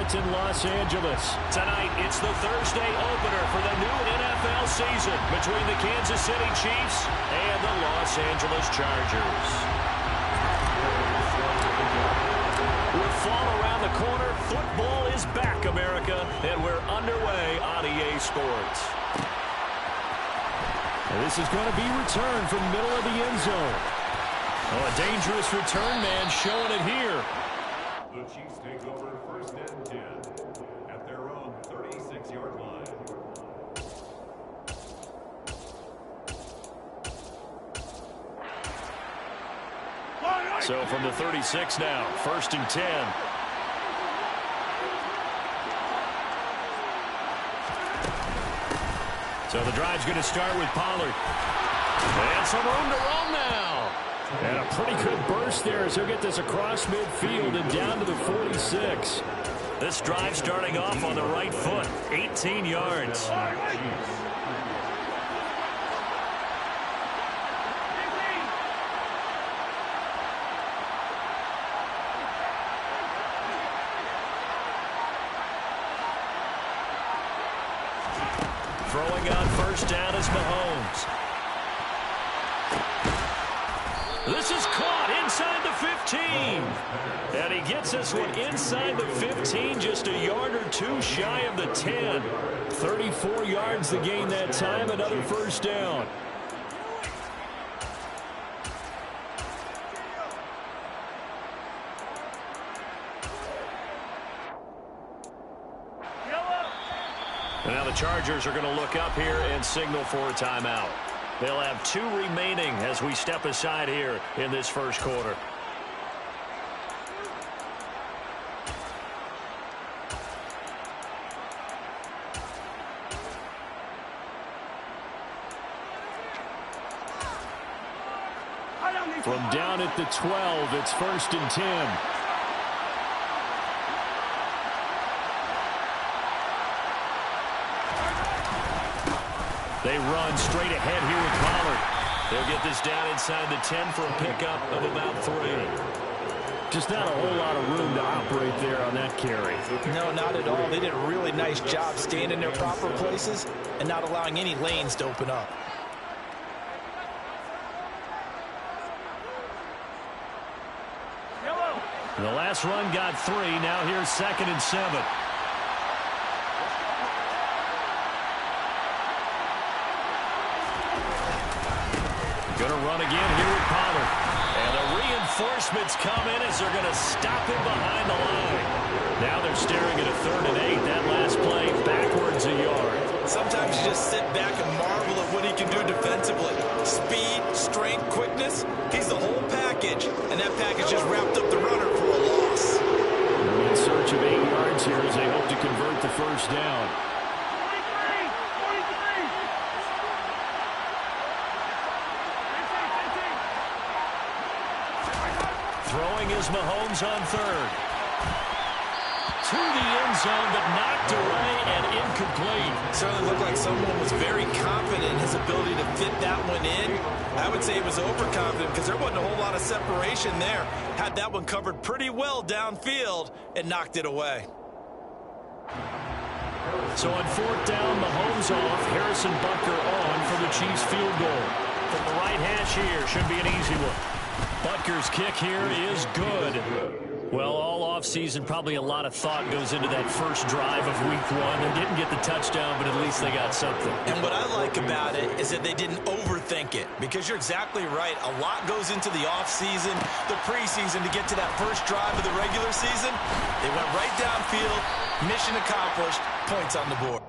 starts in Los Angeles. Tonight, it's the Thursday opener for the new NFL season between the Kansas City Chiefs and the Los Angeles Chargers. With fall around the corner, football is back, America, and we're underway on EA Sports. And this is going to be returned from middle of the end zone. Oh, a dangerous return man showing it here. The Chiefs take over first and 10 at their own 36-yard line. So from the 36 now, first and 10. So the drive's going to start with Pollard. And some room to run now. And a pretty good burst there as he'll get this across midfield and down to the 46. This drive starting off on the right foot, 18 yards. Throwing on first down is Mahomes. This is caught inside the 15. And he gets this one inside the 15, just a yard or two shy of the 10. 34 yards to gain that time, another first down. And now the Chargers are going to look up here and signal for a timeout. They'll have 2 remaining as we step aside here in this first quarter. From down at the 12, it's first and 10. They run straight ahead here with Pollard. They'll get this down inside the 10 for a pickup of about 3. Just not a whole lot of room to operate there on that carry. No, not at all. They did a really nice job staying in their proper places and not allowing any lanes to open up. The last run got 3. Now here's second and 7. Going to run again here with Pollard. And the reinforcements come in as they're going to stop him behind the line. Now they're staring at a 3rd and 8. That last play backwards a yard. Sometimes you just sit back and marvel at what he can do defensively. Speed, strength, quickness. He's the whole package. And that package just wrapped up the runner for a loss. They're in search of 8 yards here as they hope to convert the first down. Throwing is Mahomes on 3rd. To the end zone, but knocked away and incomplete. Certainly looked like someone was very confident in his ability to fit that one in. I would say he was overconfident because there wasn't a whole lot of separation there. Had that one covered pretty well downfield and knocked it away. So on 4th down, Mahomes off, Harrison Butker on for the Chiefs field goal. From the right hash here, should be an easy one. Butker's kick here is good. Well, all offseason, probably a lot of thought goes into that first drive of week 1. They didn't get the touchdown, but at least they got something. And what I like about it is that they didn't overthink it, because you're exactly right. A lot goes into the offseason, the preseason to get to that first drive of the regular season. They went right downfield, mission accomplished, points on the board.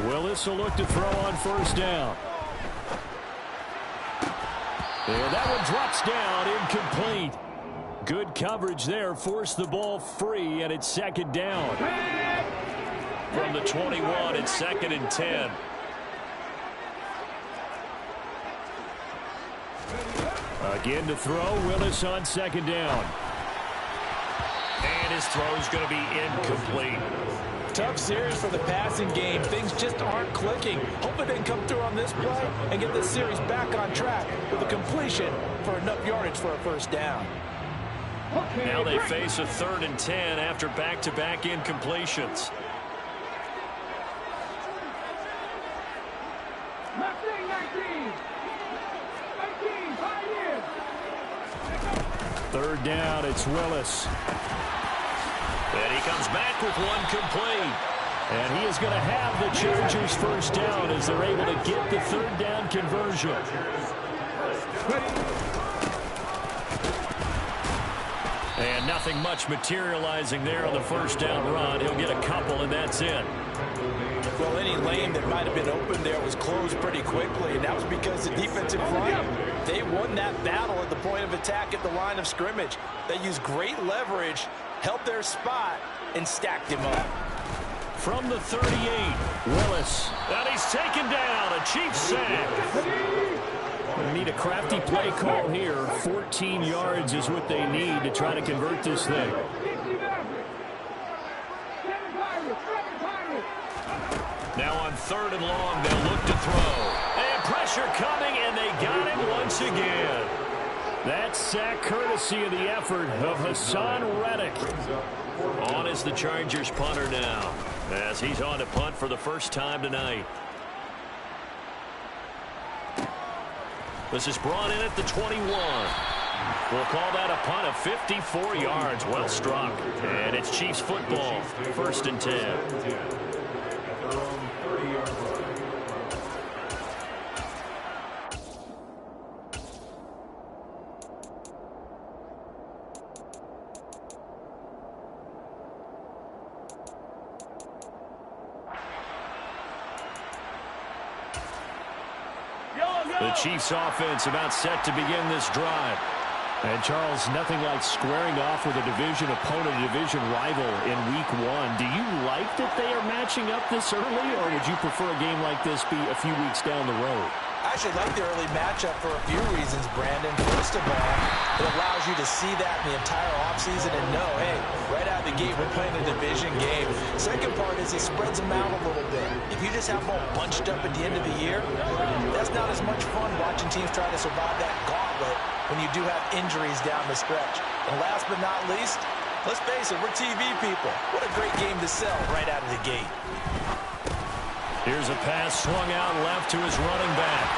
Willis will look to throw on first down. And that one drops down, incomplete. Good coverage there, forced the ball free, and it's second down. From the 21, it's 2nd and 10. Again to throw, Willis on second down. And his throw's going to be incomplete. Tough series for the passing game. Things just aren't clicking. Hope it didn't come through on this play and get this series back on track with a completion for enough yardage for a first down. Now they face a 3rd and 10 after back-to-back incompletions. Third down, it's Willis. And he comes back with one complete. And he is going to have the Chargers first down as they're able to get the third down conversion. And nothing much materializing there on the first down run. He'll get a couple, and that's it. Well, any lane that might have been open there was closed pretty quickly, and that was because the defensive front, they won that battle at the point of attack at the line of scrimmage. They used great leverage, held their spot, and stacked him up. From the 38, Willis. And he's taken down, a Chiefs sack. They need a crafty play call here. 14 yards is what they need to try to convert this thing. Now on 3rd and long, they'll look to throw. And pressure coming, and they got him once again. That sack courtesy of the effort of Hassan Reddick. On is the Chargers punter now, as he's on to punt for the first time tonight. This is brought in at the 21. We'll call that a punt of 54 yards. Well struck. And it's Chiefs football. 1st and 10. The Chiefs offense about set to begin this drive. And Charles, nothing like squaring off with a division opponent, a division rival in week 1. Do you like that they are matching up this early, or would you prefer a game like this be a few weeks down the road? I actually like the early matchup for a few reasons, Brandon. First of all, it allows you to see that in the entire offseason and know, hey, right out of the gate, we're playing a division game. Second part is it spreads them out a little bit. If you just have them all bunched up at the end of the year, that's not as much fun watching teams try to survive that gauntlet when you do have injuries down the stretch. And last but not least, let's face it, we're TV people. What a great game to sell right out of the gate. Here's a pass swung out left to his running back.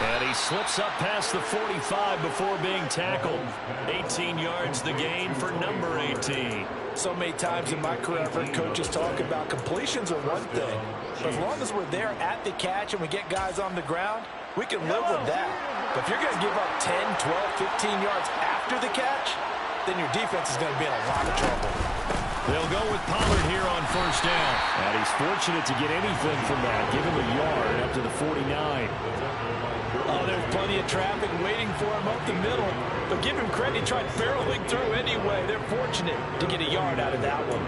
And he slips up past the 45 before being tackled. 18 yards the gain for number 18. So many times in my career, I've heard coaches talk about completions are one thing. But as long as we're there at the catch and we get guys on the ground, we can live with that. But if you're going to give up 10, 12, 15 yards after the catch, then your defense is going to be in a lot of trouble. They'll go with Pollard here on first down. And he's fortunate to get anything from that. Give him a yard up to the 49. Oh, there's plenty of traffic waiting for him up the middle. But give him credit, he tried barreling through anyway. They're fortunate to get a yard out of that one.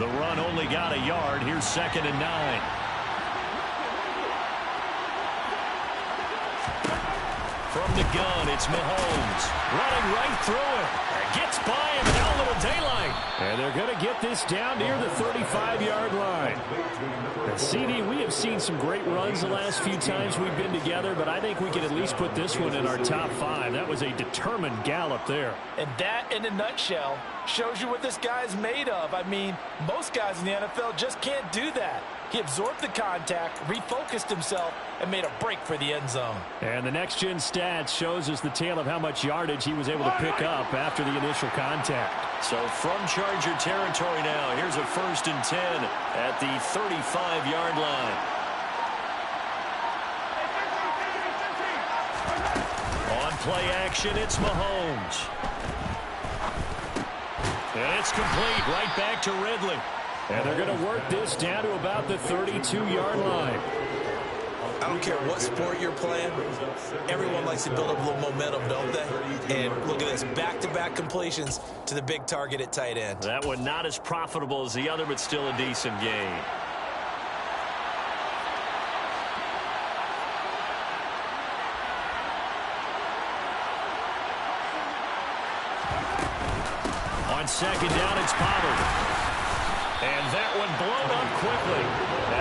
The run only got a yard. Here's 2nd and 9. From the gun, it's Mahomes. Running right through it. Gets by him, now a little daylight. And they're going to get this down near the 35-yard line. And CD, we have seen some great runs the last few times we've been together, but I think we can at least put this one in our top 5. That was a determined gallop there. And that, in a nutshell, shows you what this guy's made of. I mean, most guys in the NFL just can't do that. He absorbed the contact, refocused himself, and made a break for the end zone. And the next-gen stats shows us the tale of how much yardage he was able to pick up after the initial contact. So from Charger territory now, here's a 1st and 10 at the 35-yard line. play action. It's Mahomes. And it's complete right back to Ridley. And they're going to work this down to about the 32-yard line. I don't care what sport you're playing. Everyone likes to build up a little momentum, don't they? And look at this, back-to-back completions to the big target at tight end. That one not as profitable as the other, but still a decent gain. On second down, it's Pollard. And that one blown up quickly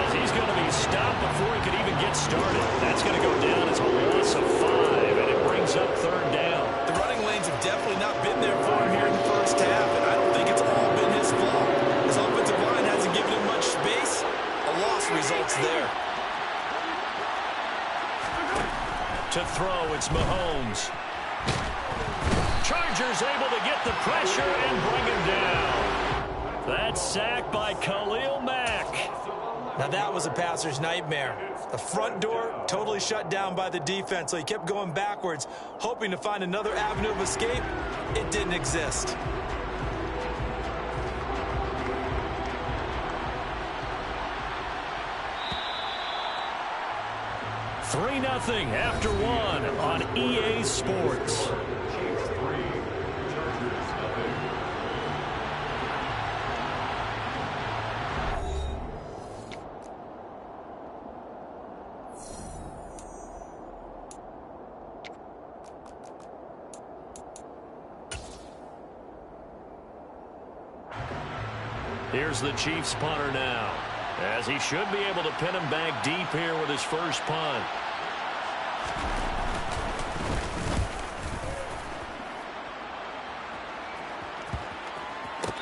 as he's going to be stopped before he could even get started. That's going to go down as a loss of 5, and it brings up third down. The running lanes have definitely not been there for him here in the first half, and I don't think it's all been his fault. His offensive line hasn't given him much space. A loss results there. To throw, it's Mahomes. Chargers able to get the pressure and bring him down. That's sacked by Khalil Mack. Now that was a passer's nightmare. The front door totally shut down by the defense, so he kept going backwards, hoping to find another avenue of escape. It didn't exist. Three 0 after one on EA Sports. Here's the Chiefs punter now, as he should be able to pin him back deep here with his first punt.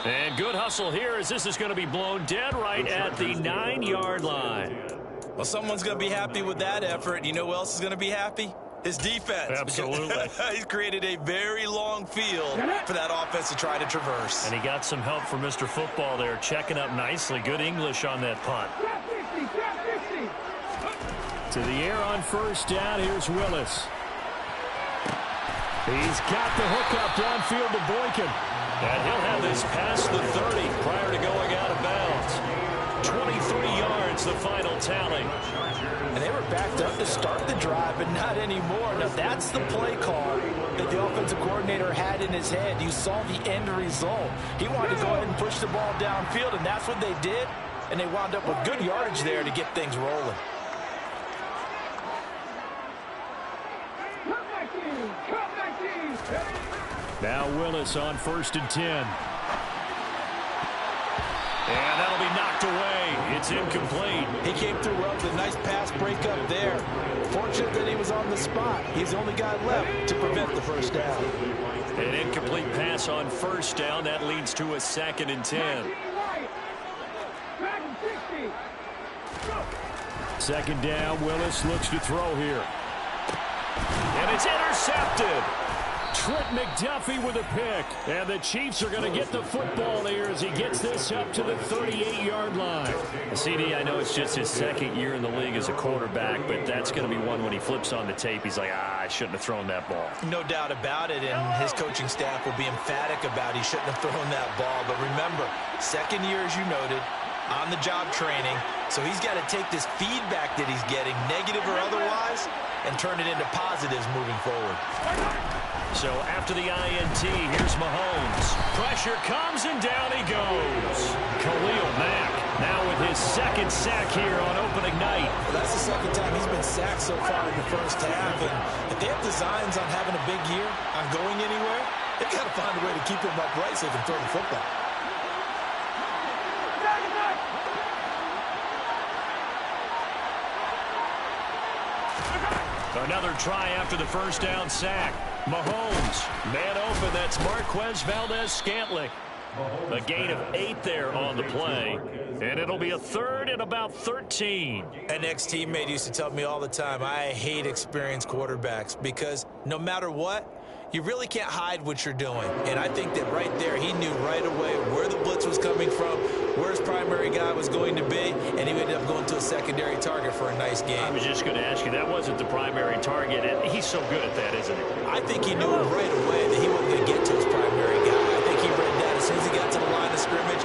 And good hustle here as this is going to be blown dead right at the 9-yard line. Well, someone's going to be happy with that effort. You know who else is going to be happy? His defense. Absolutely. He's created a very long field for that offense to try to traverse. And he got some help from Mr. Football there, checking up nicely. Good English on that punt. To the air on first down, here's Willis. He's got the hookup downfield to Boykin. And he'll have this past the 30 prior to going out of bounds. 23 yards, the final tally. And they were backed up to start the drive, but not anymore. Now, that's the play call that the offensive coordinator had in his head. You saw the end result. He wanted to go ahead and push the ball downfield, and that's what they did. And they wound up with good yardage there to get things rolling. Now Willis on 1st and 10. And that'll be knocked away. It's incomplete. He came through well with a nice pass breakup there. Fortunate that he was on the spot. He's the only guy left to prevent the first down. An incomplete pass on first down. That leads to a 2nd and 10. 2nd down, Willis looks to throw here. And it's intercepted. Trent McDuffie with a pick. And the Chiefs are going to get the football here as he gets this up to the 38-yard line. CD, I know it's just his 2nd year in the league as a quarterback, but that's going to be one when he flips on the tape. He's like, I shouldn't have thrown that ball. No doubt about it, and his coaching staff will be emphatic about he shouldn't have thrown that ball. But remember, 2nd year, as you noted, on-the-job training. So he's got to take this feedback that he's getting, negative or otherwise, and turn it into positives moving forward. So after the INT, here's Mahomes. Pressure comes, and down he goes. Khalil Mack now with his 2nd sack here on opening night. Well, that's the 2nd time he's been sacked so far in the first half. And if they have designs on having a big year, on going anywhere, they've got to find a way to keep him upright so they can throw the football. Another try after the first down sack. Mahomes, man open, that's Marquez Valdez-Scantling. A gain of 8 there on the play, and it'll be a 3rd and about 13. An ex-teammate used to tell me all the time, I hate experienced quarterbacks because no matter what, you really can't hide what you're doing. And I think that right there, he knew right away where the blitz was coming from, where his primary guy was going to be, and he ended up going to a secondary target for a nice game. I was just going to ask you, that wasn't the primary target, and he's so good at that, isn't he? I think he knew right away that he wasn't going to get to his primary guy. I think he read that as soon as he got to the line of scrimmage,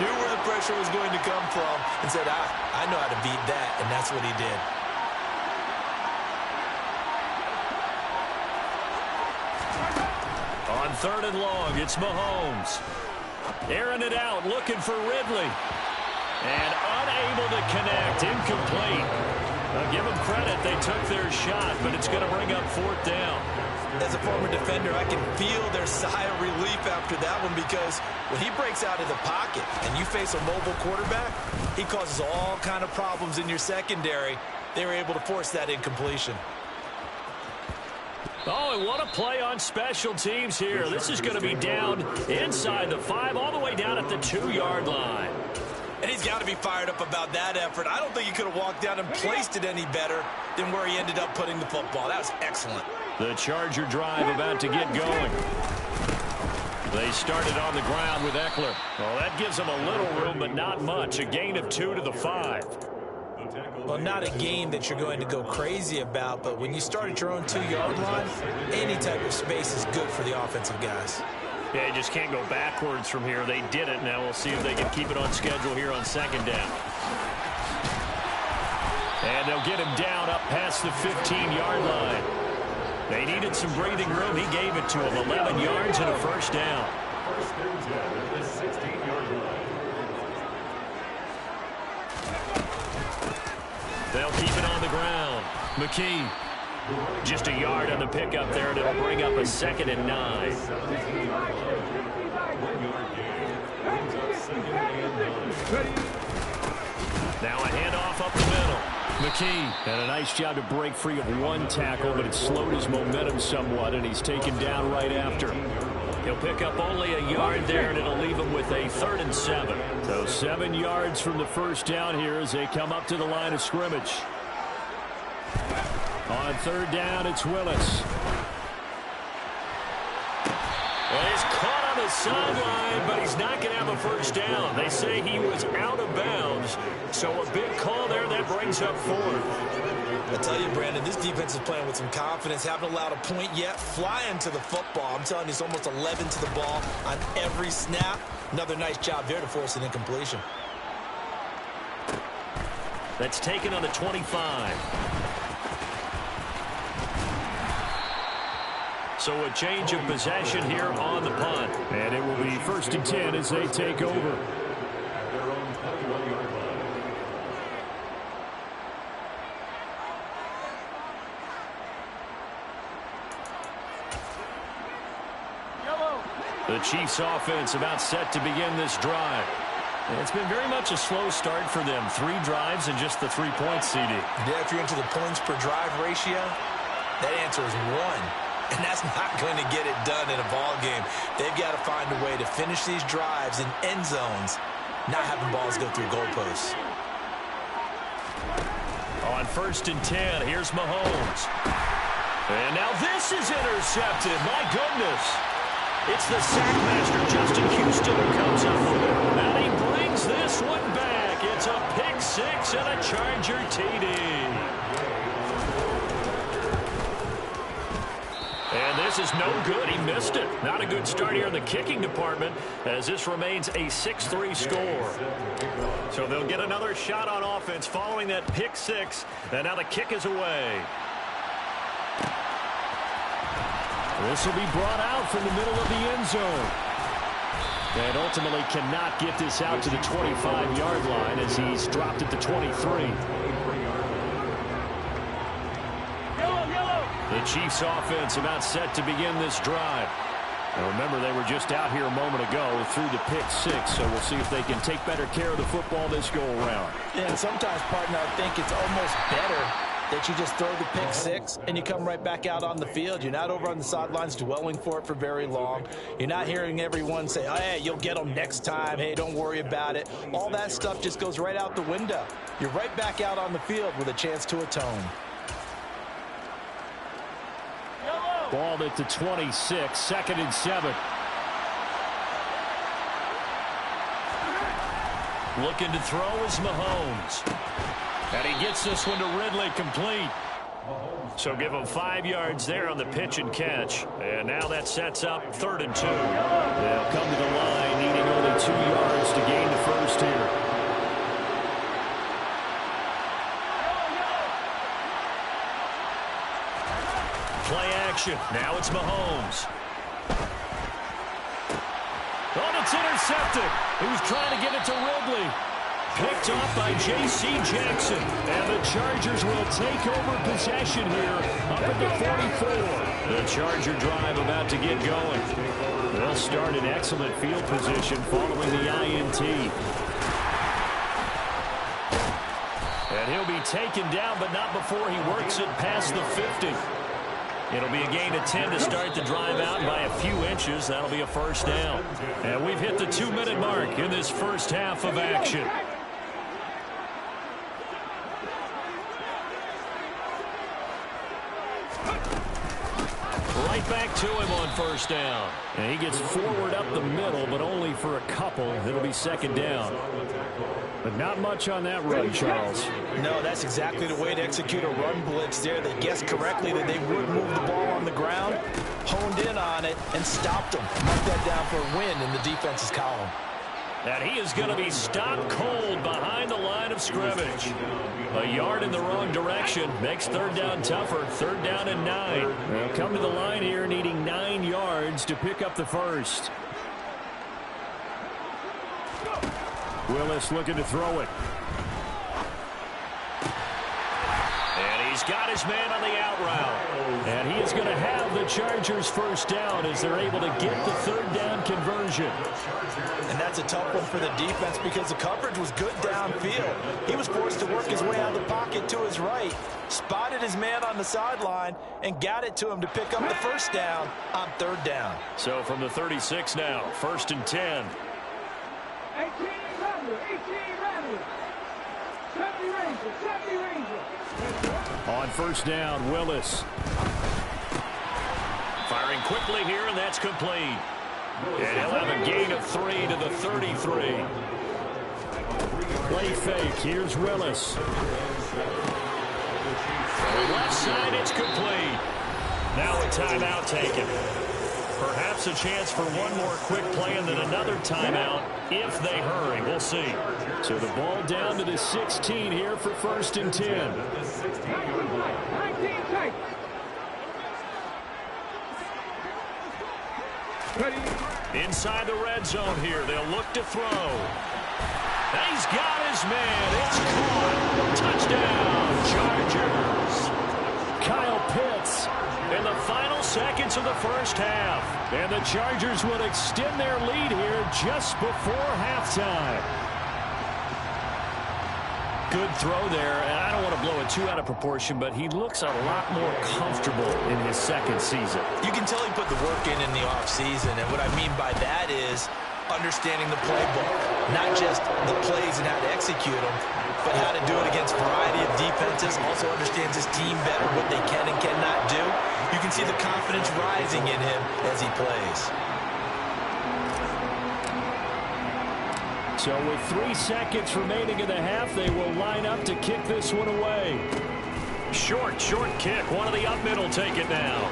knew where the pressure was going to come from, and said, I know how to beat that, and that's what he did. On 3rd and long, it's Mahomes. Airing it out, looking for Ridley. And unable to connect, incomplete. Now give them credit, they took their shot, but it's going to bring up 4th down. As a former defender, I can feel their sigh of relief after that one, because when he breaks out of the pocket and you face a mobile quarterback, he causes all kind of problems in your secondary. They were able to force that incompletion. Oh, and what a play on special teams here. This is going to be down inside the 5, all the way down at the 2-yard line. And he's got to be fired up about that effort. I don't think he could have walked down and placed it any better than where he ended up putting the football. That was excellent. The Charger drive about to get going. They started on the ground with Eckler. Well, that gives them a little room, but not much. A gain of 2 to the 5. Well, not a game that you're going to go crazy about, but when you start at your own 2-yard line, any type of space is good for the offensive guys. Yeah, you just can't go backwards from here. They did it. Now we'll see if they can keep it on schedule here on 2nd down. And they'll get him down up past the 15-yard line. They needed some breathing room. He gave it to him. 11 yards and a 1st down. First and 10 at the 16-yard line. They'll keep it on the ground. McKee, just a yard on the pickup there, and it'll bring up a 2nd and 9. Now a handoff up the middle. McKee had a nice job to break free of 1 tackle, but it slowed his momentum somewhat, and he's taken down right after. He'll pick up only a yard there, and it'll leave him with a 3rd and 7. So 7 yards from the 1st down here as they come up to the line of scrimmage. On 3rd down, it's Willis. Well, he's caught on the sideline, but he's not going to have a 1st down. They say he was out of bounds, so a big call there that brings up 4th. I tell you, Brandon, this defense is playing with some confidence. Haven't allowed a point yet. Flying to the football. I'm telling you, it's almost 11 to the ball on every snap. Another nice job there to force an incompletion. That's taken on the 25. So a change of possession here on the punt. And it will be 1st and 10 as they take over. The Chiefs offense about set to begin this drive. And it's been very much a slow start for them. 3 drives and just the 3 points, CD. Yeah, if you're into the points per drive ratio, that answer is 1. And that's not going to get it done in a ball game. They've got to find a way to finish these drives in end zones, not having balls go through goalposts. On 1st and 10, here's Mahomes. And now this is intercepted. My goodness. It's the sackmaster, Justin Houston, who comes up with it. And he brings this one back. It's a pick 6 and a Charger TD. And this is no good. He missed it. Not a good start here in the kicking department, as this remains a 6-3 score. So they'll get another shot on offense following that pick 6. And now the kick is away. This will be brought out from the middle of the end zone. And ultimately cannot get this out to the 25-yard line as he's dropped at the 23. The Chiefs offense about set to begin this drive. Now remember, they were just out here a moment ago through the pick 6, so we'll see if they can take better care of the football this go-around. Yeah, and sometimes, partner, I think it's almost better that you just throw the pick 6 and you come right back out on the field. You're not over on the sidelines dwelling for it for very long. You're not hearing everyone say, oh, hey, you'll get them next time. Hey, don't worry about it. All that stuff just goes right out the window. You're right back out on the field with a chance to atone. Ball at the 26, 2nd and 7. Looking to throw is Mahomes. And he gets this one to Ridley, complete. So give him 5 yards there on the pitch and catch. And now that sets up 3rd and 2. They'll come to the line needing only 2 yards to gain the first here. Play action. Now it's Mahomes. Oh, it's intercepted. He was trying to get it to Ridley. Picked off by J.C. Jackson. And the Chargers will take over possession here up at the 44. The Charger drive about to get going. They'll start in excellent field position following the INT. And he'll be taken down, but not before he works it past the 50. It'll be a gain of 10 to start the drive out, and by a few inches, that'll be a first down. And we've hit the 2-minute mark in this first half of action. Right back to him on first down. And he gets forward up the middle, but only for a couple. It'll be 2nd down. But not much on that run, Charles. No, that's exactly the way to execute a run blitz there. They guessed correctly that they would move the ball on the ground, honed in on it, and stopped them. Mark that down for a win in the defense's column. And he is going to be stopped cold behind the line of scrimmage. A yard in the wrong direction makes 3rd down tougher. 3rd down and 9. They'll come to the line here needing 9 yards to pick up the first. Willis looking to throw it. And he's got his man on the out route. And he is going to have the Chargers first down as they're able to get the 3rd down conversion. And that's a tough one for the defense because the coverage was good downfield. He was forced to work his way out of the pocket to his right, spotted his man on the sideline, and got it to him to pick up the first down on 3rd down. So from the 36 now, 1st and 10. 18 Ranger. 70 Ranger. On first down, Willis. Firing quickly here, and that's complete. And he'll have a gain of 3 to the 33. Play fake. Here's Willis. Left side, it's complete. Now a timeout taken. Perhaps a chance for one more quick play and then another timeout if they hurry. We'll see. So the ball down to the 16 here for 1st and 10. 19 take. Inside the red zone here. They'll look to throw. And he's got his man. It's caught. Touchdown, Chargers. Kyle Pitts. In the final seconds of the first half. And the Chargers would extend their lead here just before halftime. Good throw there, and I don't want to blow it too out of proportion, but he looks a lot more comfortable in his 2nd season. You can tell he put the work in the offseason, and what I mean by that is understanding the playbook. Not just the plays and how to execute them, but how to do it against a variety of defenses. Also understands his team better, what they can and cannot do. You can see the confidence rising in him as he plays. So with 3 seconds remaining in the half, they will line up to kick this one away. Short kick. One of the up middle take it now.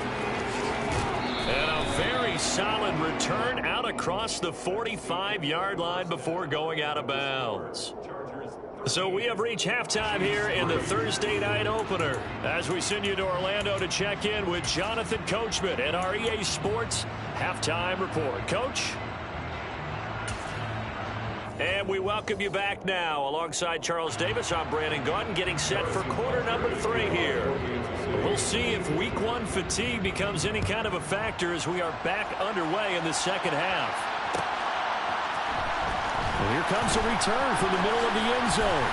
And a very solid return out across the 45-yard line before going out of bounds. So we have reached halftime here in the Thursday night opener as we send you to Orlando to check in with Jonathan Coachman at our EA Sports Halftime Report. Coach? And we welcome you back now. Alongside Charles Davis, I'm Brandon Gaudin, getting set for quarter number 3 here. We'll see if week 1 fatigue becomes any kind of a factor as we are back underway in the second half. And here comes a return from the middle of the end zone.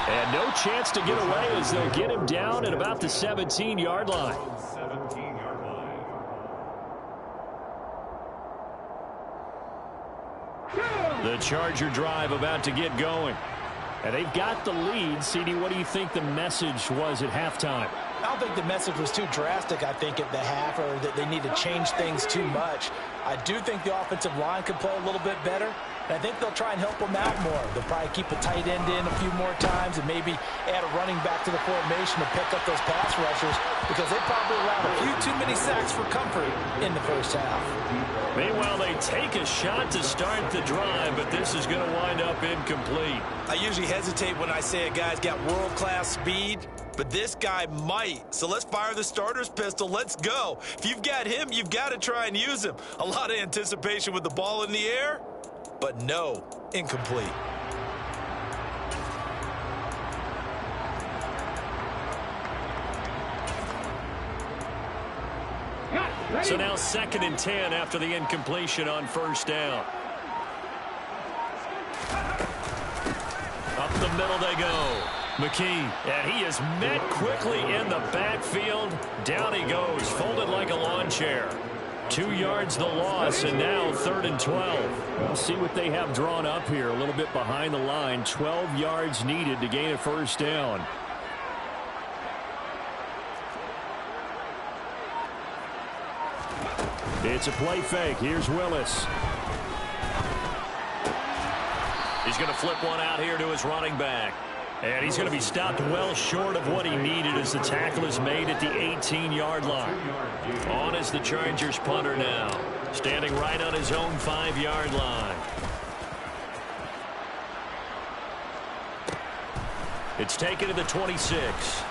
And no chance to get away as they'll get him down at about the 17-yard line. 17-yard line. The Charger drive about to get going. And they've got the lead. CD, what do you think the message was at halftime? I don't think the message was too drastic, I think, at the half, or that they need to change things too much. I do think the offensive line could play a little bit better, and I think they'll try and help them out more. They'll probably keep a tight end in a few more times and maybe add a running back to the formation to pick up those pass rushers, because they probably allowed a few too many sacks for comfort in the first half. Meanwhile, they take a shot to start the drive, but this is going to wind up incomplete. I usually hesitate when I say a guy's got world-class speed, but this guy might. So let's fire the starter's pistol. Let's go. If you've got him, you've got to try and use him. A lot of anticipation with the ball in the air, but no, incomplete. So now 2nd and 10 after the incompletion on first down. Up the middle they go. McKee, and he is met quickly in the backfield. Down he goes, folded like a lawn chair. 2 yards the loss, and now 3rd and 12. We'll see what they have drawn up here. A little bit behind the line. 12 yards needed to gain a first down. It's a play fake. Here's Willis. He's going to flip one out here to his running back. And he's going to be stopped well short of what he needed as the tackle is made at the 18-yard line. On is the Chargers punter now, standing right on his own 5-yard line. It's taken to the 26.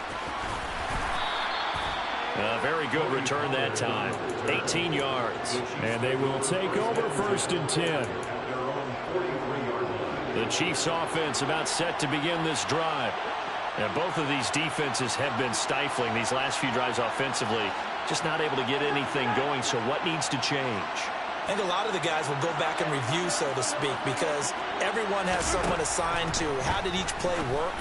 A very good return that time. 18 yards. And they will take over 1st and 10. The Chiefs offense about set to begin this drive. And both of these defenses have been stifling these last few drives offensively. Just not able to get anything going. So what needs to change? I think a lot of the guys will go back and review, so to speak, because everyone has someone assigned to how did each play work.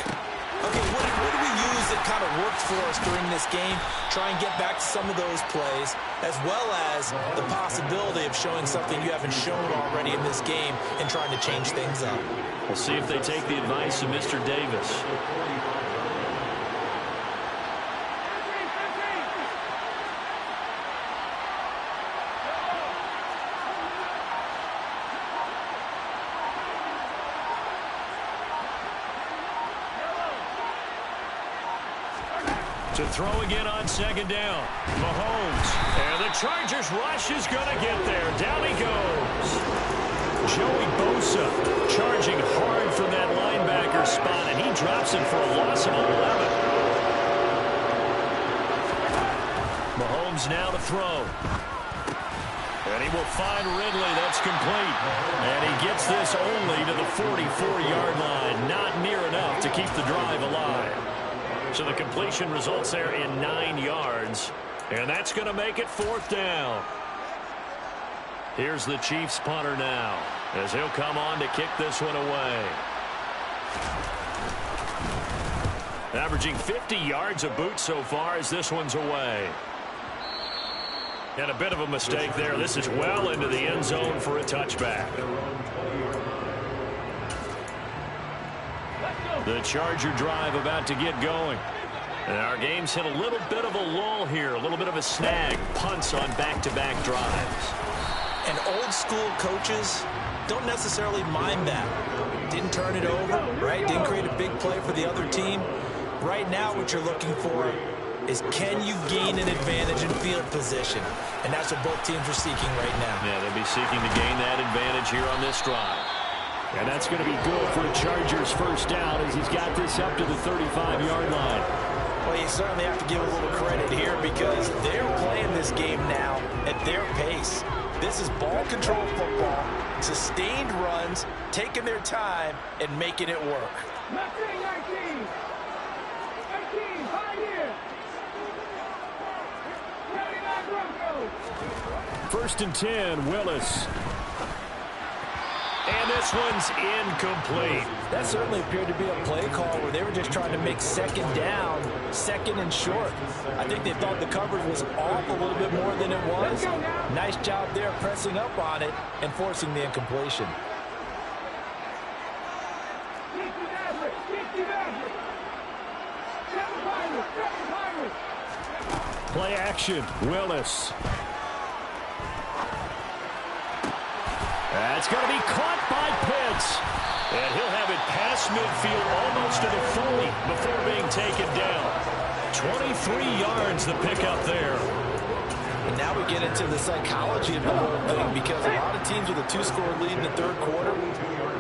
Okay, what do we use that kind of worked for us during this game? Try and get back to some of those plays, as well as the possibility of showing something you haven't shown already in this game and trying to change things up. We'll see if they take the advice of Mr. Davis. To throw again on 2nd down. Mahomes. And the Chargers rush is going to get there. Down he goes. Joey Bosa charging hard from that linebacker spot, and he drops it for a loss of 11. Mahomes now to throw. And he will find Ridley. That's complete. And he gets this only to the 44-yard line. Not near enough to keep the drive alive. So the completion results there in 9 yards. And that's going to make it 4th down. Here's the Chiefs punter now, as he'll come on to kick this one away. Averaging 50 yards a boot so far as this one's away. And a bit of a mistake there. This is well into the end zone for a touchback. The Charger drive about to get going. And our game's hit a little bit of a lull here, a little bit of a snag. Punts on back-to-back drives. And old school coaches don't necessarily mind that. Didn't turn it over, right? Didn't create a big play for the other team. Right now what you're looking for is, can you gain an advantage in field position? And that's what both teams are seeking right now. Yeah, they'll be seeking to gain that advantage here on this drive. And that's going to be good for a Chargers first down as he's got this up to the 35-yard line. Well, you certainly have to give a little credit here because they're playing this game now at their pace. This is ball control football, sustained runs, taking their time, and making it work. 19, 5 years. 99 Broncos. 1st and 10, Willis. And this one's incomplete. That certainly appeared to be a play call where they were just trying to make 2nd down, 2nd and short. I think they thought the coverage was off a little bit more than it was. Nice job there pressing up on it and forcing the incompletion. action. Willis. That's going to be caught by Pitts. And he'll have it past midfield almost to the 40 before being taken down. 23 yards the pickup there. And now we get into the psychology of the whole thing, because a lot of teams with a 2-score lead in the third quarter,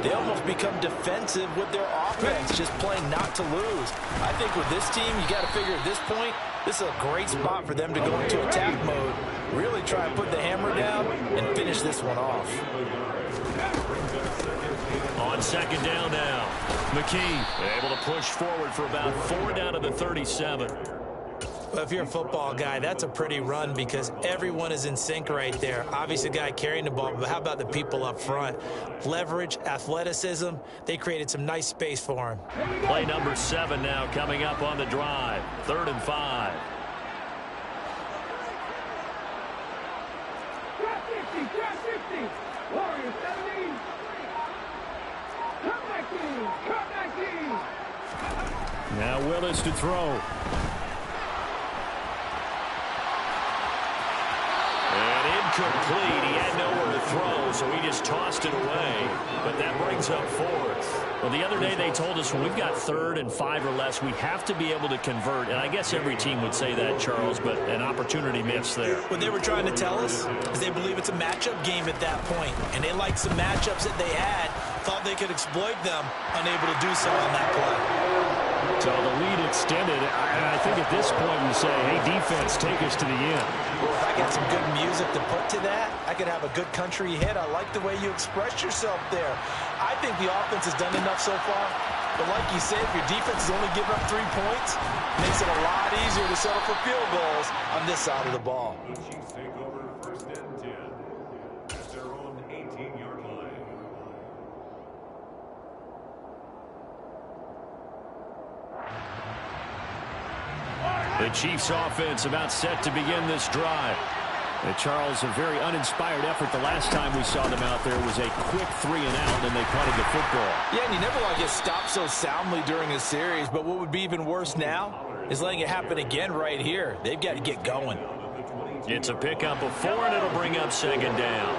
they almost become defensive with their offense, just playing not to lose. I think with this team, you got to figure at this point, this is a great spot for them to go into attack mode, really try and put the hammer down and finish this one off. On second down now, McKee able to push forward for about 4 down to the 37. Well, if you're a football guy, that's a pretty run because everyone is in sync right there. Obviously, the guy carrying the ball, but how about the people up front? Leverage, athleticism, they created some nice space for him. Play number 7 now coming up on the drive. 3rd and 5. Drop 50, drop 50. Warriors 17. Cut back in, cut back in. Now Willis to throw. Complete. He had nowhere to throw, so he just tossed it away. But that brings up 4th. Well, the other day they told us when we've got 3rd and 5 or less, we have to be able to convert. And I guess every team would say that, Charles, but an opportunity missed there. What they were trying to tell us is they believe it's a matchup game at that point. And they liked some matchups that they had, thought they could exploit them, unable to do so on that play. So the lead extended. I think at this point you say, hey, defense, take us to the end. Well, if I got some good music to put to that, I could have a good country hit. I like the way you express yourself there. I think the offense has done enough so far. But like you said, if your defense is only giving up 3 points, it makes it a lot easier to settle for field goals on this side of the ball. The Chiefs take over 1st and 10 at their own 18-yard line. The Chiefs offense about set to begin this drive. Charles, a very uninspired effort. The last time we saw them out there was a quick 3 and out, and they punted the football. Yeah, and you never want to get stopped so soundly during a series, but what would be even worse now is letting it happen again right here. They've got to get going. It's a pickup of 4, and it'll bring up 2nd down.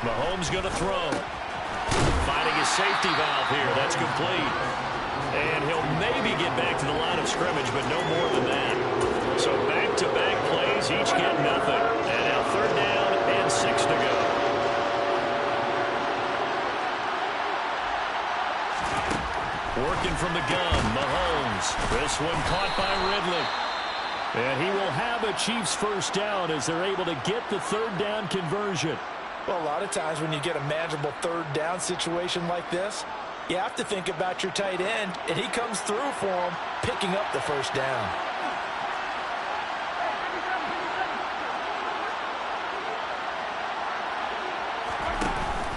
Mahomes going to throw. Finding his safety valve here. That's complete. And he'll maybe get back to the line of scrimmage, but no more than that. So back-to-back plays, each get nothing. And now 3rd down and 6 to go. Working from the gun, Mahomes. This one caught by Ridley. And he will have a Chiefs 1st down as they're able to get the 3rd down conversion. Well, a lot of times when you get a manageable 3rd down situation like this, you have to think about your tight end, and he comes through for him, picking up the 1st down.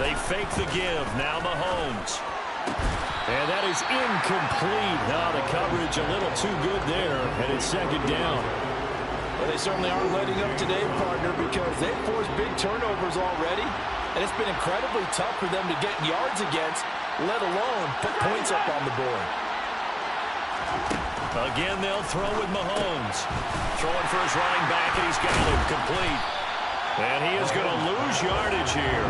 They fake the give. Now Mahomes. And that is incomplete. Now the coverage a little too good there, and it's 2nd down. Well, they certainly aren't letting up today, partner, because they've forced big turnovers already, and it's been incredibly tough for them to get yards against, let alone put points up on the board. Again, they'll throw with Mahomes. Throwing for his running back, and he's got it complete. And he is going to lose yardage here.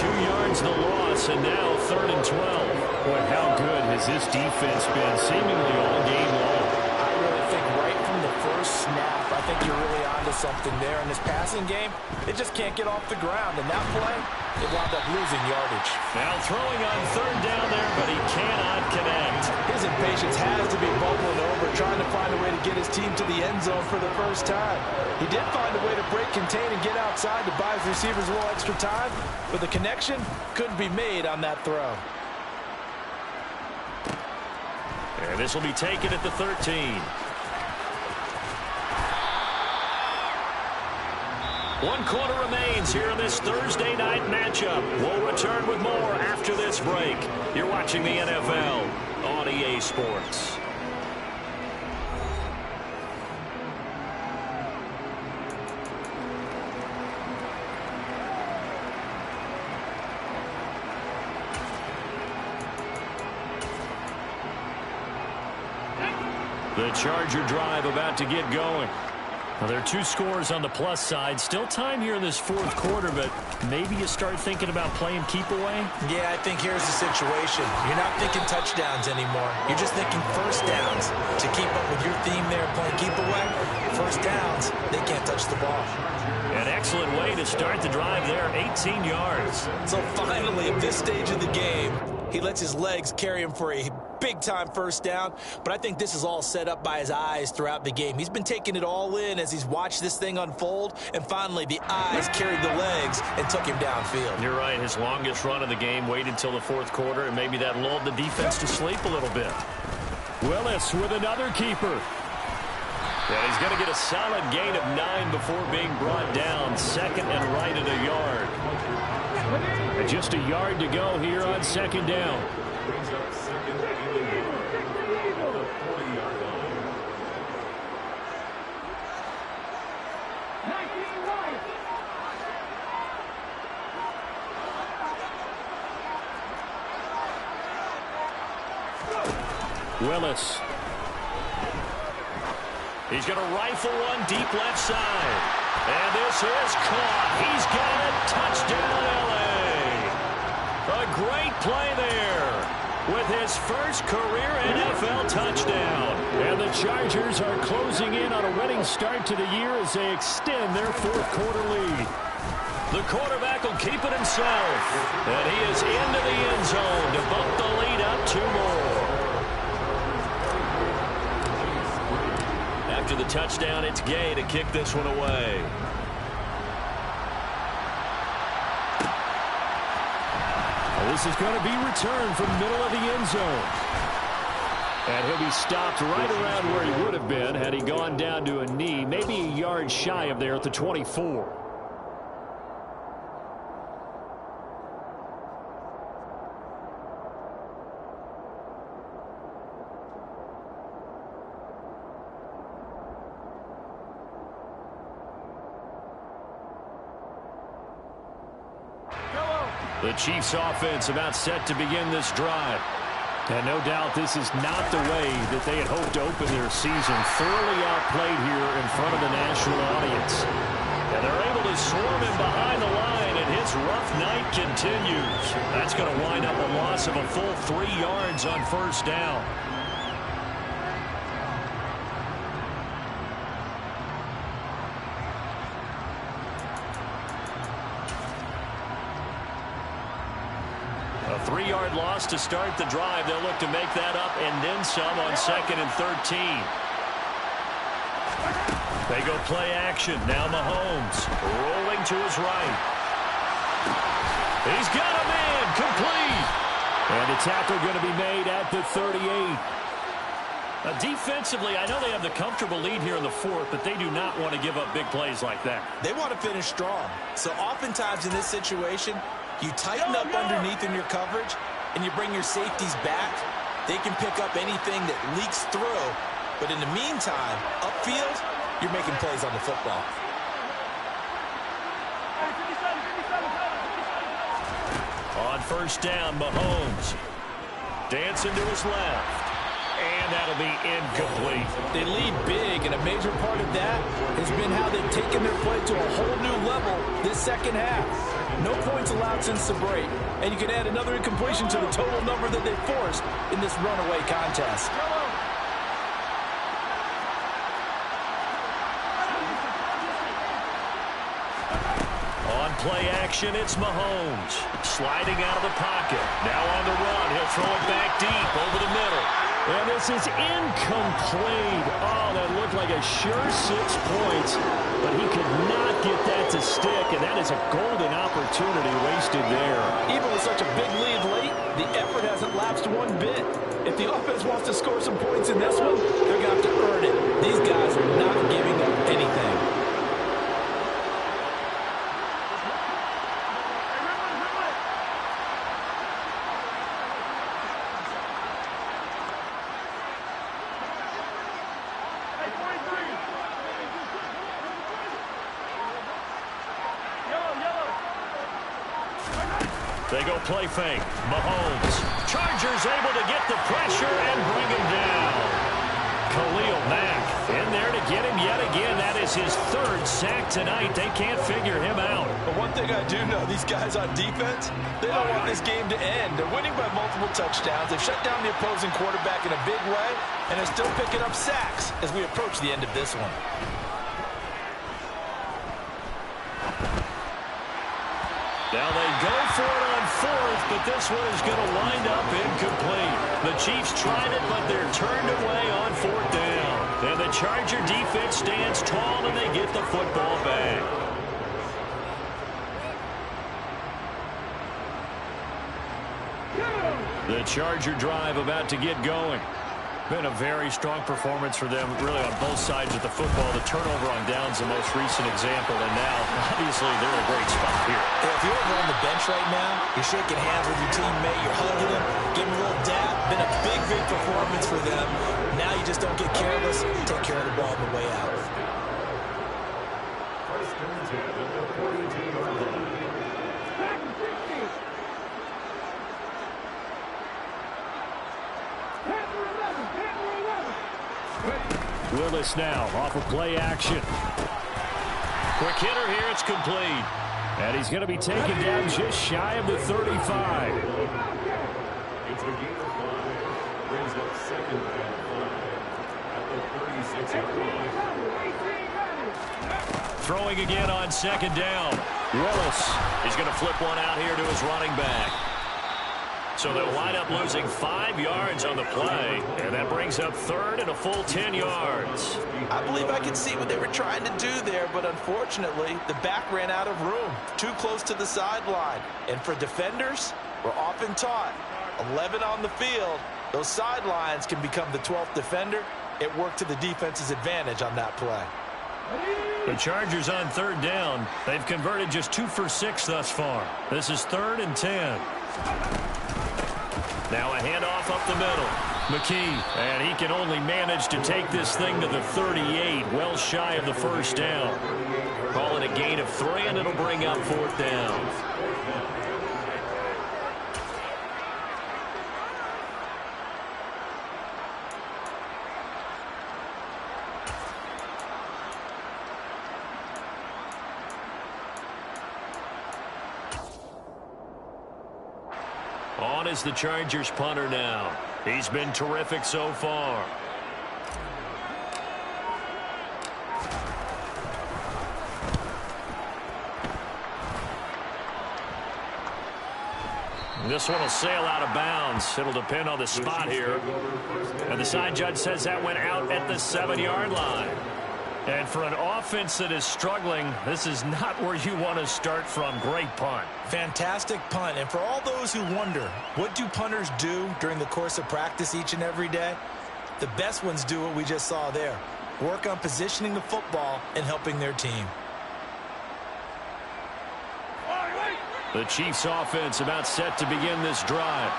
2 yards the loss, and now 3rd and 12. Boy, how good has this defense been seemingly all game long? I really think right from the first snap, I think you're really onto something there. In this passing game, they just can't get off the ground. And that play, they wound up losing yardage. Now throwing on 3rd down there, but he cannot connect. His impatience has to be bubbling over, trying to find a way to get his team to the end zone for the first time. He did find a way to break, contain, and get outside to buy his receivers a little extra time, but the connection couldn't be made on that throw. And this will be taken at the 13. 1 quarter remains here in this Thursday night matchup. We'll return with more after this break. You're watching the NFL on EA Sports. The Charger drive about to get going. Well, there are 2 scores on the plus side. Still time here in this 4th quarter, but maybe you start thinking about playing keep away? Yeah, I think here's the situation. You're not thinking touchdowns anymore. You're just thinking first downs. To keep up with your theme there, playing keep away, first downs, they can't touch the ball. An excellent way to start the drive there, 18 yards. So finally, at this stage of the game, he lets his legs carry him for a big-time first down, but I think this is all set up by his eyes throughout the game. He's been taking it all in as he's watched this thing unfold, and finally the eyes carried the legs and took him downfield. You're right. His longest run of the game waited until the 4th quarter, and maybe that lulled the defense to sleep a little bit. Willis with another keeper. And he's going to get a solid gain of 9 before being brought down. 2nd and right at a yard. And just a yard to go here on 2nd down. Brings up 2nd and 8 on the 40-yard line. 19 right. Willis. He's going to rifle one deep left side. And this is caught. He's got it. Touchdown, L.A. A great play there with his first career NFL touchdown. And the Chargers are closing in on a winning start to the year as they extend their 4th quarter lead. The quarterback will keep it himself. And he is into the end zone to bump the lead up 2 more. After the touchdown, it's Gay to kick this one away. Well, this is going to be returned from the middle of the end zone. And he'll be stopped right around where he would have been had he gone down to a knee, maybe a yard shy of there at the 24. The Chiefs offense about set to begin this drive. And no doubt this is not the way that they had hoped to open their season. Thoroughly outplayed here in front of the national audience. And they're able to swarm him behind the line, and his rough night continues. That's going to wind up a loss of a full 3 yards on first down. A 3-yard loss to start the drive. They'll look to make that up and then some on 2nd and 13. They go play action. Now Mahomes rolling to his right. He's got a man complete. And the tackle going to be made at the 38. Defensively, I know they have the comfortable lead here in the 4th, but they do not want to give up big plays like that. They want to finish strong. So oftentimes in this situation, you tighten up underneath in your coverage, and you bring your safeties back. They can pick up anything that leaks through. But in the meantime, upfield, you're making plays on the football. On first down, Mahomes dancing to his left. And that'll be incomplete. They lead big, and a major part of that has been how they've taken their play to a whole new level this second half. No points allowed since the break, and you can add another incompletion to the total number that they forced in this runaway contest. On play action, it's Mahomes. Sliding out of the pocket. Now on the run. He'll throw it back deep over the middle. And this is incomplete. Oh, that looked like a sure 6 points, but he could not get that to stick, and that is a golden opportunity wasted there. Even with such a big lead late, the effort hasn't lapsed one bit. If the offense wants to score some points in this one, they're going to have to earn it. These guys are not giving up anything. They go play fake. Mahomes. Chargers able to get the pressure and bring him down. Khalil is his third sack tonight. They can't figure him out. But one thing I do know, these guys on defense, they don't want this game to end. They're winning by multiple touchdowns. They've shut down the opposing quarterback in a big way, and they're still picking up sacks as we approach the end of this one. Now they go for it on fourth, but this one is going to wind up incomplete. The Chiefs tried it, but they're turned away on fourth down. And the Charger defense stands tall, and they get the football back. The Charger drive about to get going. Been a very strong performance for them, really, on both sides of the football. The turnover on downs, the most recent example, and now, obviously, they're in a great spot here. If you're over on the bench right now, you're shaking hands with your teammate, you're hugging him, giving him a little dab. Been a big, big performance for them. Now you just don't get careless. Take care of the ball on the way out. First and 10 at the 42-yard line. Willis now off of play action. Quick hitter here, it's complete. And he's going to be taken down just shy of the 35. It's a gain of 5. Brings up second and 5 at the 36-yard line. Throwing again on second down. Willis is going to flip one out here to his running back. So they'll wind up losing 5 yards on the play, and that brings up third and a full 10 yards. I believe I can see what they were trying to do there, but unfortunately, the back ran out of room, too close to the sideline. And for defenders, we're often taught, 11 on the field, those sidelines can become the 12th defender. It worked to the defense's advantage on that play. The Chargers on third down. They've converted just 2 for 6 thus far. This is 3rd and 10. Now a handoff up the middle. McKee, and he can only manage to take this thing to the 38, well shy of the first down. Call it a gain of 3, and it'll bring up 4th down. On is the Chargers punter now. He's been terrific so far. This one will sail out of bounds. It'll depend on the spot here. And the side judge says that went out at the 7-yard line. And for an offense that is struggling, this is not where you want to start from. Great punt. Fantastic punt. And for all those who wonder, what do punters do during the course of practice each and every day? The best ones do what we just saw there. Work on positioning the football and helping their team. The Chiefs offense about set to begin this drive.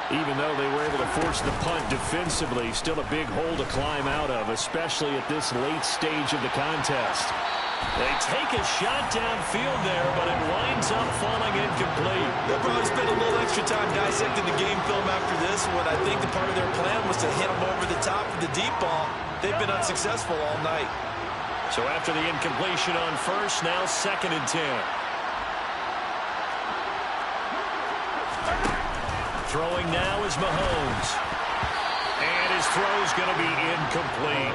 Even though they were able to force the punt defensively, still a big hole to climb out of, especially at this late stage of the contest. They take a shot downfield there, but it winds up falling incomplete. They'll probably spend a little extra time dissecting the game film after this one. I think the part of their plan was to hit them over the top of the deep ball. They've been unsuccessful all night. So after the incompletion on first, now 2nd and 10. Throwing now is Mahomes. And his throw's going to be incomplete.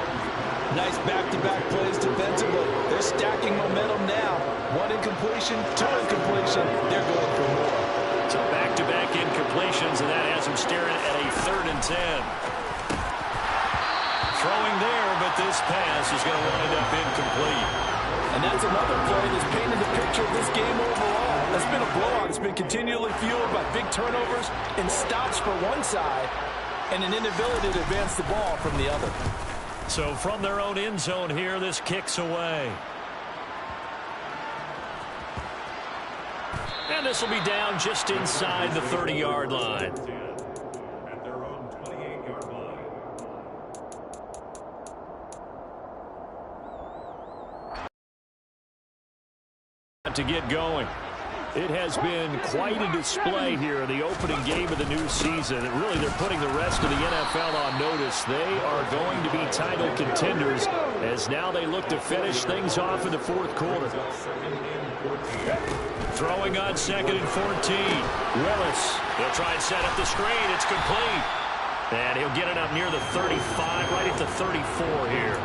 Nice back-to-back plays defensively. They're stacking momentum now. 1 incompletion, 2 incompletion. They're going for more. So back-to-back incompletions, and that has him staring at a 3rd and 10. Throwing there, but this pass is going to wind up incomplete. And that's another play that's painted the picture of this game overall. That's been a blowout. It's been continually fueled by big turnovers and stops for one side and an inability to advance the ball from the other. So from their own end zone here, this kicks away. And this will be down just inside the 30-yard line. At their own 28-yard line. To get going. It has been quite a display here in the opening game of the new season. And really, they're putting the rest of the NFL on notice. They are going to be title contenders as now they look to finish things off in the fourth quarter. Throwing on 2nd and 14. Willis. He'll try and set up the screen. It's complete. And he'll get it up near the 35, right at the 34 here.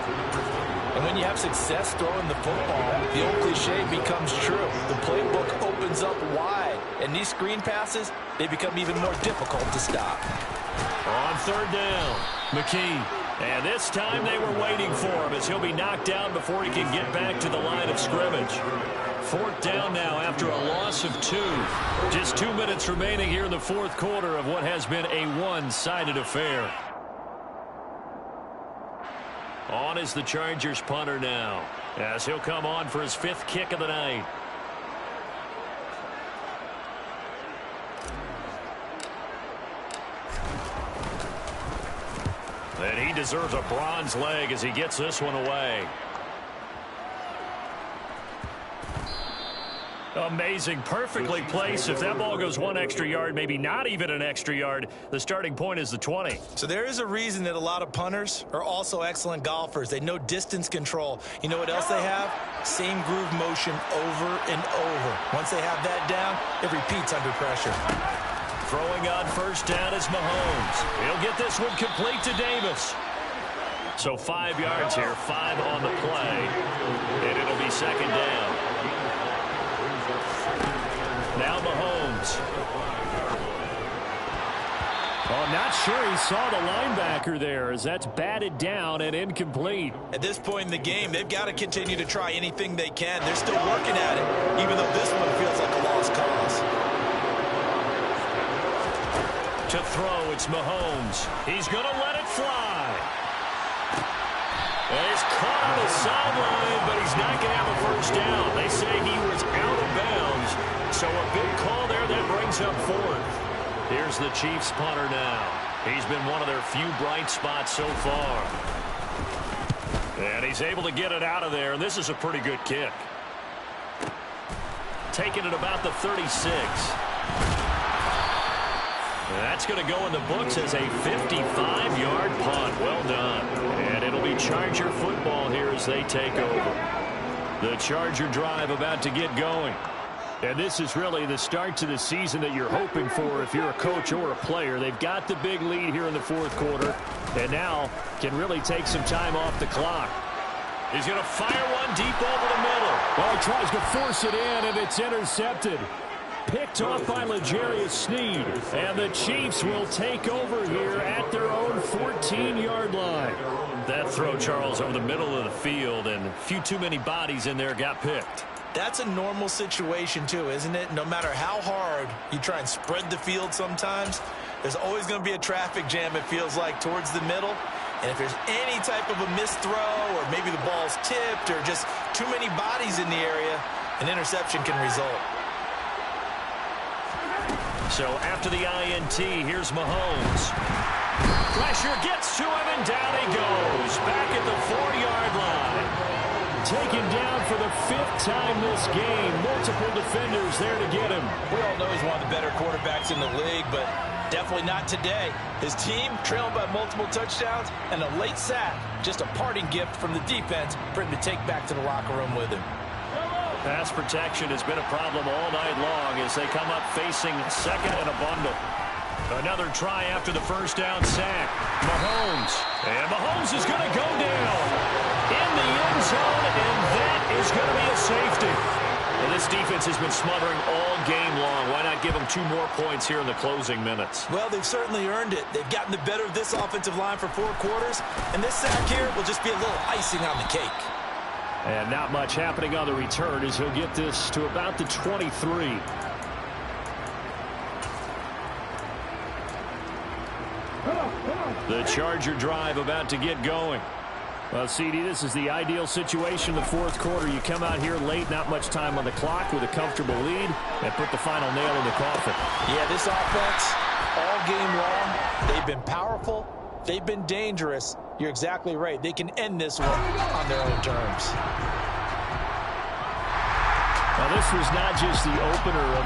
And when you have success throwing the football, the old cliche becomes true. The playbook opens up wide. And these screen passes, they become even more difficult to stop. On 3rd down, McKee. And this time they were waiting for him as he'll be knocked down before he can get back to the line of scrimmage. 4th down now after a loss of 2. Just 2 minutes remaining here in the fourth quarter of what has been a one-sided affair. On is the Chargers punter now as he'll come on for his 5th kick of the night. And he deserves a bronze leg as he gets this one away. Amazing, perfectly placed. If that ball goes 1 extra yard, maybe not even an extra yard, the starting point is the 20. So there is a reason that a lot of punters are also excellent golfers. They know distance control. You know what else they have? Same groove motion over and over. Once they have that down, it repeats under pressure. Throwing on 1st down is Mahomes. He'll get this one complete to Davis. So 5 yards here, 5 on the play, and it'll be 2nd down. Now Mahomes. Oh, not sure he saw the linebacker there as that's batted down and incomplete. At this point in the game, they've got to continue to try anything they can. They're still working at it, even though this one feels like a lost cause. To throw, it's Mahomes. He's going to let it fly. And he's caught on the sideline, but he's not going to have a 1st down. They say he was out of bounds. So a big call there that brings up 4th. Here's the Chiefs punter now. He's been one of their few bright spots so far. And he's able to get it out of there, and this is a pretty good kick. Taking it about the 36. That's going to go in the books as a 55-yard punt. Well done. And it'll be Charger football here as they take over. The Charger drive about to get going. And this is really the start to the season that you're hoping for if you're a coach or a player. They've got the big lead here in the fourth quarter, and now can really take some time off the clock. He's going to fire one deep over the middle. Well, he tries to force it in, and it's intercepted. Picked off by L'Jarius Sneed. And the Chiefs will take over here at their own 14-yard line. That throw, Charles, over the middle of the field, and a few too many bodies in there got picked. That's a normal situation, too, isn't it? No matter how hard you try and spread the field sometimes, there's always going to be a traffic jam, it feels like, towards the middle. And if there's any type of a missed throw or maybe the ball's tipped or just too many bodies in the area, an interception can result. So after the INT, here's Mahomes. Pressure gets to him, and down he goes. Back at the 4-yard line. Taken down for the 5th time this game. Multiple defenders there to get him. We all know he's one of the better quarterbacks in the league, but definitely not today. His team trailing by multiple touchdowns and a late sack. Just a parting gift from the defense for him to take back to the locker room with him. Pass protection has been a problem all night long as they come up facing 2nd and a bundle. Another try after the 1st down sack. Mahomes. And Mahomes is going to go down in the end zone, and that is going to be a safety. And this defense has been smothering all game long. Why not give them 2 more points here in the closing minutes? Well, they've certainly earned it. They've gotten the better of this offensive line for 4 quarters, and this sack here will just be a little icing on the cake. And not much happening on the return as he'll get this to about the 23. The Charger drive about to get going. Well, CD, this is the ideal situation in the fourth quarter. You come out here late, not much time on the clock with a comfortable lead, and put the final nail in the coffin. Yeah, this offense, all game long, they've been powerful, they've been dangerous. You're exactly right. They can end this one on their own terms. Now, this was not just the opener of